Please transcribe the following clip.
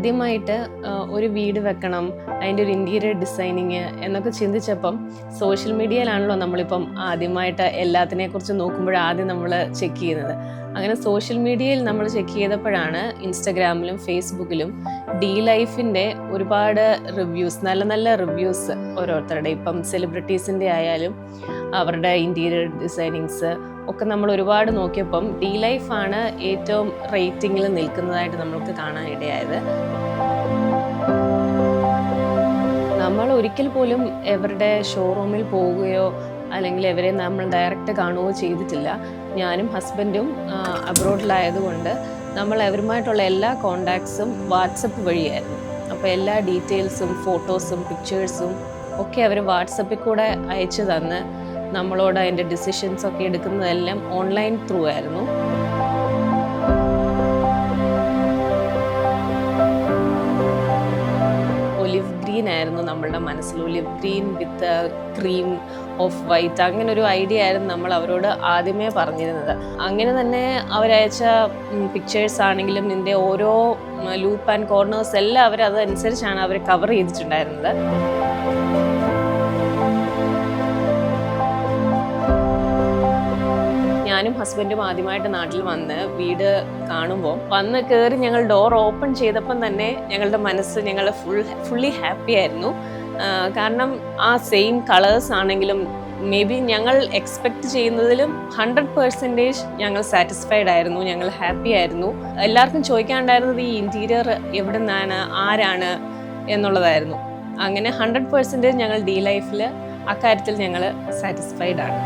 ആദ്യമായിട്ട് ഒരു വീട് വെക്കണം, അതിൻ്റെ ഒരു ഇൻറ്റീരിയർ ഡിസൈനിങ് എന്നൊക്കെ ചിന്തിച്ചപ്പം സോഷ്യൽ മീഡിയയിലാണല്ലോ നമ്മളിപ്പം ആദ്യമായിട്ട് എല്ലാത്തിനെക്കുറിച്ച് നോക്കുമ്പോൾ ആദ്യം നമ്മൾ ചെക്ക് ചെയ്യുന്നത്. അങ്ങനെ സോഷ്യൽ മീഡിയയിൽ നമ്മൾ ചെക്ക് ചെയ്തപ്പോഴാണ് ഇൻസ്റ്റഗ്രാമിലും ഫേസ്ബുക്കിലും ഡി ലൈഫിൻ്റെ ഒരുപാട് റിവ്യൂസ്, നല്ല നല്ല റിവ്യൂസ് ഓരോരുത്തരുടെ, ഇപ്പം സെലിബ്രിറ്റീസിൻ്റെ ആയാലും അവരുടെ ഇൻറ്റീരിയർ ഡിസൈനിങ്സ് ഒക്കെ നമ്മൾ ഒരുപാട് നോക്കിയപ്പം ഡി ലൈഫാണ് ഏറ്റവും റേറ്റിങ്ങിൽ നിൽക്കുന്നതായിട്ട് നമ്മൾക്ക് കാണാനിടയായത്. നമ്മൾ ഒരിക്കൽ പോലും അവരുടെ ഷോറൂമിൽ പോവുകയോ അല്ലെങ്കിൽ അവരെ നമ്മൾ ഡയറക്റ്റ് കാണുകയോ ചെയ്തിട്ടില്ല. ഞാനും ഹസ്ബൻഡും അബ്രോഡിലായതുകൊണ്ട് നമ്മൾ അവരുമായിട്ടുള്ള എല്ലാ കോണ്ടാക്ട്സും വാട്സപ്പ് വഴിയായിരുന്നു. അപ്പോൾ എല്ലാ ഡീറ്റെയിൽസും ഫോട്ടോസും പിക്ചേഴ്സും ഒക്കെ അവർ വാട്സപ്പിൽ കൂടെ അയച്ചു തന്ന് നമ്മളോട് അതിൻ്റെ ഡിസിഷൻസൊക്കെ എടുക്കുന്നതെല്ലാം ഓൺലൈൻ ത്രൂ ആയിരുന്നു. ഒലിവ് ഗ്രീൻ ആയിരുന്നു നമ്മളുടെ മനസ്സിൽ. Olive green with cream of white, അങ്ങനെ ഒരു ഐഡിയ ആയിരുന്നു നമ്മൾ അവരോട് ആദ്യമേ പറഞ്ഞിരുന്നത്. അങ്ങനെ തന്നെ അവരയച്ച പിക്ചേഴ്സ് ആണെങ്കിലും ഇതിൻ്റെ ഓരോ ലൂപ്പ് ആൻഡ് കോർണേഴ്സ് എല്ലാം അവരതനുസരിച്ചാണ് അവർ കവർ ചെയ്തിട്ടുണ്ടായിരുന്നത്. ഞാനും ഹസ്ബൻഡും ആദ്യമായിട്ട് നാട്ടിൽ വന്ന് വീട് കാണുമ്പോൾ വന്ന് കയറി ഞങ്ങൾ ഡോർ ഓപ്പൺ ചെയ്തപ്പം തന്നെ ഞങ്ങളുടെ മനസ്സ്, ഞങ്ങൾ ഫുള്ളി ഹാപ്പി ആയിരുന്നു. കാരണം ആ സെയിം കളേഴ്സ് ആണെങ്കിലും മേ ബി ഞങ്ങൾ എക്സ്പെക്റ്റ് ചെയ്യുന്നതിലും 100% ഞങ്ങൾ സാറ്റിസ്ഫൈഡ് ആയിരുന്നു, ഞങ്ങൾ ഹാപ്പി ആയിരുന്നു. എല്ലാവർക്കും ചോദിക്കാനുണ്ടായിരുന്നത് ഈ ഇൻറ്റീരിയർ എവിടെ നിന്നാണ്, ആരാണ് എന്നുള്ളതായിരുന്നു. അങ്ങനെ 100% ഞങ്ങൾ ഡി ലൈഫിൽ അക്കാര്യത്തിൽ ഞങ്ങൾ സാറ്റിസ്ഫൈഡ് ആണ്.